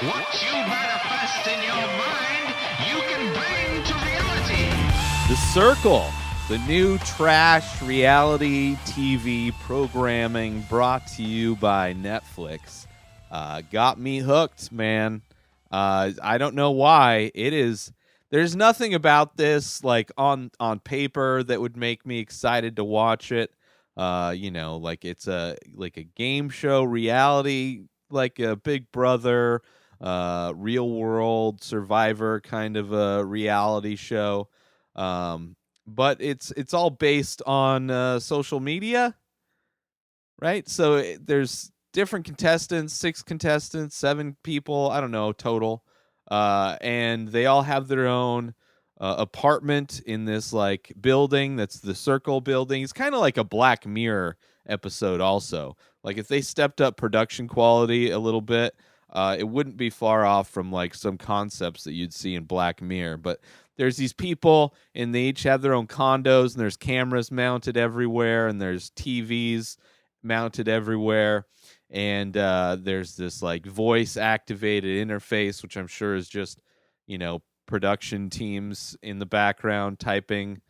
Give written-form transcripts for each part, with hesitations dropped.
What you manifest in your mind, you can bring to reality. The Circle, the new trash reality TV programming brought to you by Netflix, got me hooked, man. I don't know why. There's nothing about this like on paper that would make me excited to watch it. Like it's a game show reality, like a Big Brother, real world Survivor kind of a reality show. Um, but it's all based on social media, right? So there's different contestants, 6 contestants, 7 people, I don't know total, and they all have their own apartment in this like building that's the Circle building. It's kind of like a Black Mirror episode, also. Like if they stepped up production quality a little bit, it wouldn't be far off from like some concepts that you'd see in Black Mirror. But there's these people, and they each have their own condos, and there's cameras mounted everywhere, and there's TVs mounted everywhere, and there's this like voice activated interface, which I'm sure is just production teams in the background typing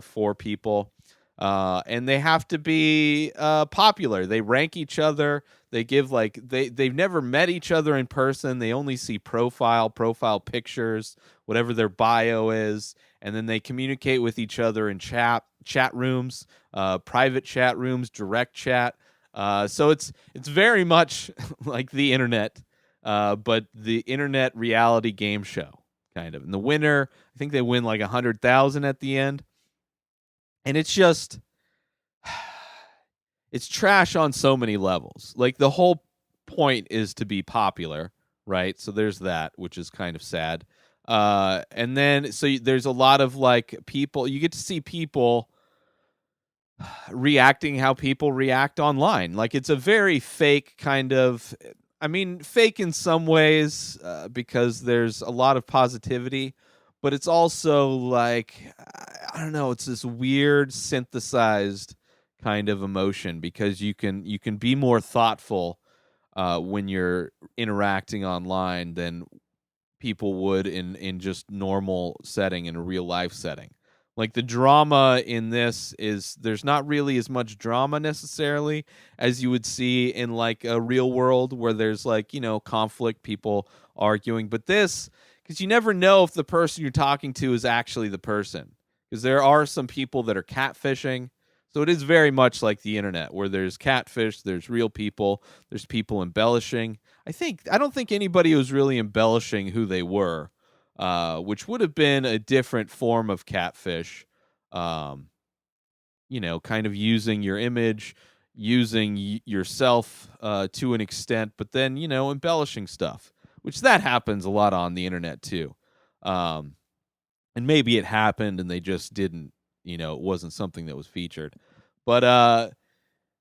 for people. And they have to be popular. They rank each other. They give like they've never met each other in person. They only see profile pictures, whatever their bio is, and then they communicate with each other in chat rooms, private chat rooms, direct chat. So it's very much like the internet, but the internet reality game show kind of. And the winner, I think they win like 100,000 at the end, and it's just it's trash on so many levels. Like the whole point is to be popular, right? So there's that, which is kind of sad. And then there's a lot of like people. You get to see people reacting how people react online. Like it's a very fake kind of. I mean, fake in some ways because there's a lot of positivity, but it's also like I don't know. It's this weird synthesized kind of emotion because you can be more thoughtful when you're interacting online than people would in just normal setting, in a real life setting. Like the drama in this is there's not really as much drama necessarily as you would see in like a real world where there's like, conflict, people arguing. But this, because you never know if the person you're talking to is actually the person. Because there are some people that are catfishing. So it is very much like the internet where there's catfish, there's real people, there's people embellishing. I don't think anybody was really embellishing who they were, which would have been a different form of catfish. Um, kind of using your image, using yourself to an extent, but then embellishing stuff, which that happens a lot on the internet too. Um, and maybe it happened and they just didn't. It wasn't something that was featured, but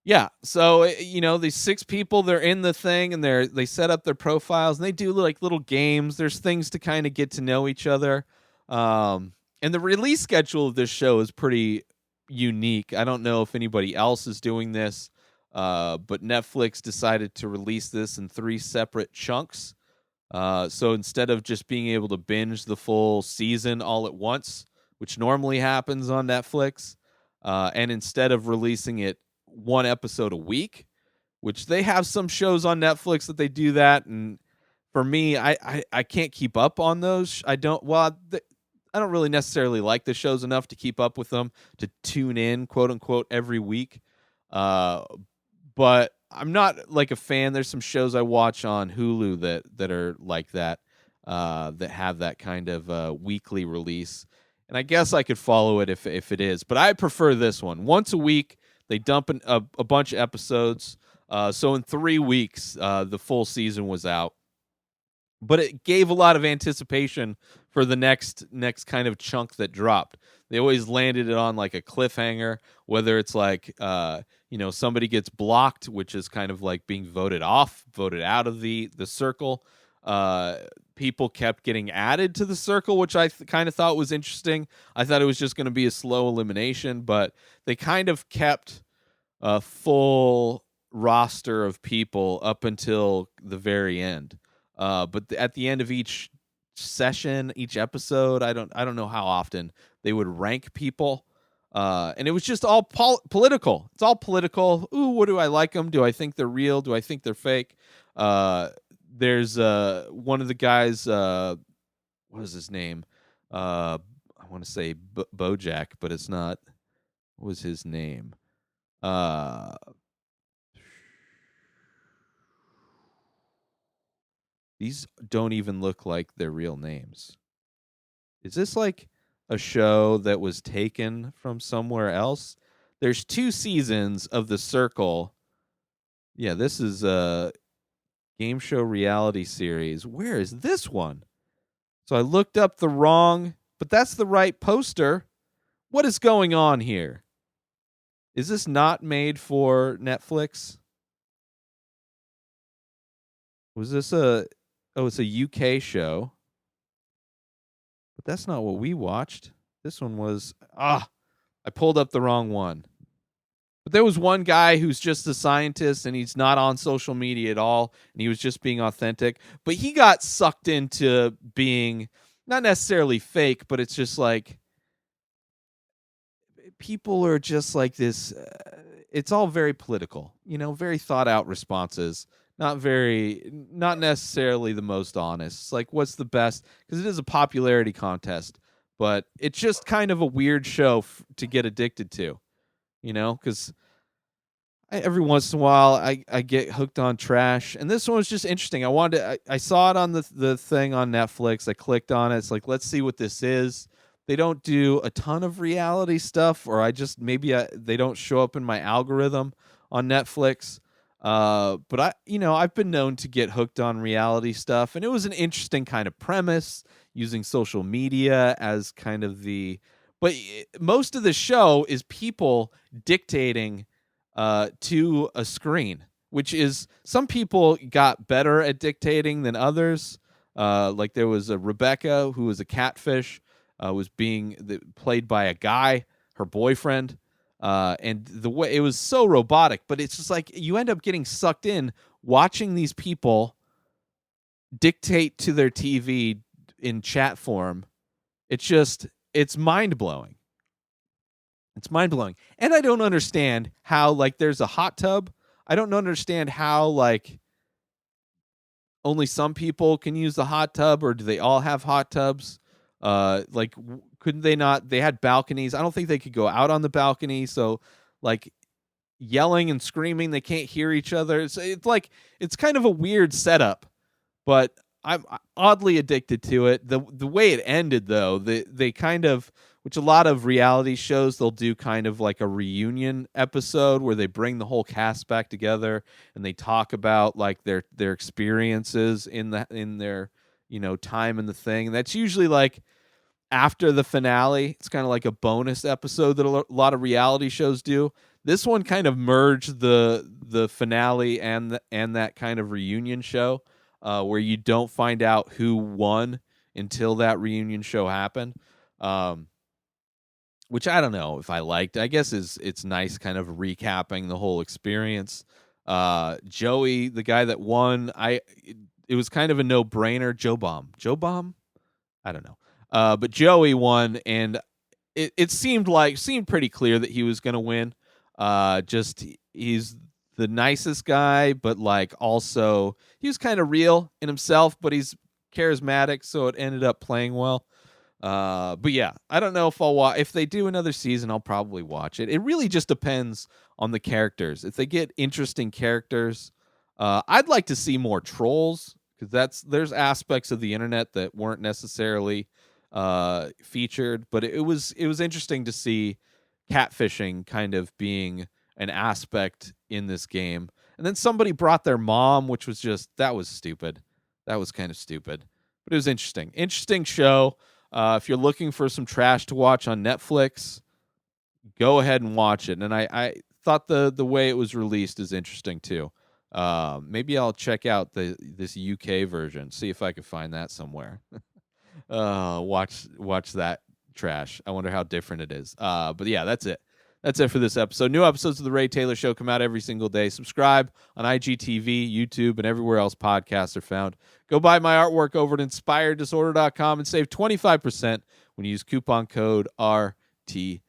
yeah, so these 6 people, they're in the thing, and they set up their profiles, and they do like little games. There's things to kind of get to know each other. And the release schedule of this show is pretty unique. I don't know if anybody else is doing this, but Netflix decided to release this in 3 separate chunks. So instead of just being able to binge the full season all at once, which normally happens on Netflix, and instead of releasing it 1 episode a week, which they have some shows on Netflix that they do that, and for me, I can't keep up on those. I don't really necessarily like the shows enough to keep up with them, to tune in, quote unquote, every week. But I'm not like a fan. There's some shows I watch on Hulu that are like that, that have that kind of weekly release. And I guess I could follow it if it is, but I prefer this one. Once a week, they dump a bunch of episodes. So in 3 weeks, the full season was out. But it gave a lot of anticipation for the next kind of chunk that dropped. They always landed it on like a cliffhanger, whether it's like somebody gets blocked, which is kind of like being voted out of the Circle. People kept getting added to the Circle, which I kind of thought was interesting. I thought it was just going to be a slow elimination, but they kind of kept a full roster of people up until the very end. But at the end of each session, each episode, I don't know how often they would rank people. And it was just all political. It's all political. Ooh, what do I like them? Do I think they're real? Do I think they're fake? Uh, there's one of the guys. What is his name? I want to say Bojack, but it's not. What was his name? Uh, these don't even look like their real names. Is this like a show that was taken from somewhere else? There's 2 seasons of The Circle. Yeah, this is a game show reality series. Where is this one? So I looked up the wrong, but that's the right poster. What is going on here? Is this not made for Netflix? Was this it's a UK show. But that's not what we watched. This one was I pulled up the wrong one. But there was one guy who's just a scientist and he's not on social media at all and he was just being authentic, but he got sucked into being not necessarily fake, but it's just like people are just like this it's all very political, very thought out responses, not necessarily the most honest. It's like what's the best, because it is a popularity contest, but it's just kind of a weird show to get addicted to, because every once in a while I get hooked on trash, and this one was just interesting. I saw it on the thing on Netflix. I clicked on it. It's like, let's see what this is. They don't do a ton of reality stuff, or they don't show up in my algorithm on Netflix. But I've been known to get hooked on reality stuff, and it was an interesting kind of premise using social media as kind of but most of the show is people dictating to a screen, which is, some people got better at dictating than others. Like there was a Rebecca who was a catfish, was being played by a guy, her boyfriend. And the way it was so robotic, but it's just like you end up getting sucked in watching these people dictate to their TV in chat form. It's mind blowing. It's mind blowing. And I don't understand how, like, there's a hot tub. I don't understand how, like, only some people can use the hot tub, or do they all have hot tubs? Couldn't they not? They had balconies. I don't think they could go out on the balcony. So, like, yelling and screaming, they can't hear each other. It's like, it's kind of a weird setup, but I'm oddly addicted to it. The way it ended, though, they kind of, which a lot of reality shows, they'll do kind of like a reunion episode where they bring the whole cast back together and they talk about like their experiences in their time in the thing. And that's usually like after the finale. It's kind of like a bonus episode that a lot of reality shows do. This one kind of merged the finale and that kind of reunion show, where you don't find out who won until that reunion show happened. Which I don't know if I liked. I guess it's nice kind of recapping the whole experience. Joey, the guy that won, it was kind of a no-brainer. Joe Bomb? I don't know. But Joey won, and it seemed pretty clear that he was going to win. Just he's the nicest guy, but like also he was kind of real in himself, but he's charismatic, so it ended up playing well. But yeah, I don't know if I'll watch. If they do another season, I'll probably watch it. It really just depends on the characters. If they get interesting characters, I'd like to see more trolls, because there's aspects of the internet that weren't necessarily featured. But it was interesting to see catfishing kind of being an aspect in this game. And then somebody brought their mom, which was that was stupid. That was kind of stupid, but it was interesting show. If you're looking for some trash to watch on Netflix, go ahead and watch it. And I thought the way it was released is interesting too. Maybe I'll check out this UK version, see if I can find that somewhere. Watch that trash. I wonder how different it is. But yeah, that's it. That's it for this episode. New episodes of The Ray Taylor Show come out every single day. Subscribe on IGTV, YouTube, and everywhere else podcasts are found. Go buy my artwork over at inspireddisorder.com and save 25% when you use coupon code RTS.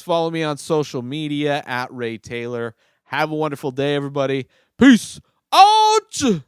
Follow me on social media at Ray Taylor. Have a wonderful day, everybody. Peace out!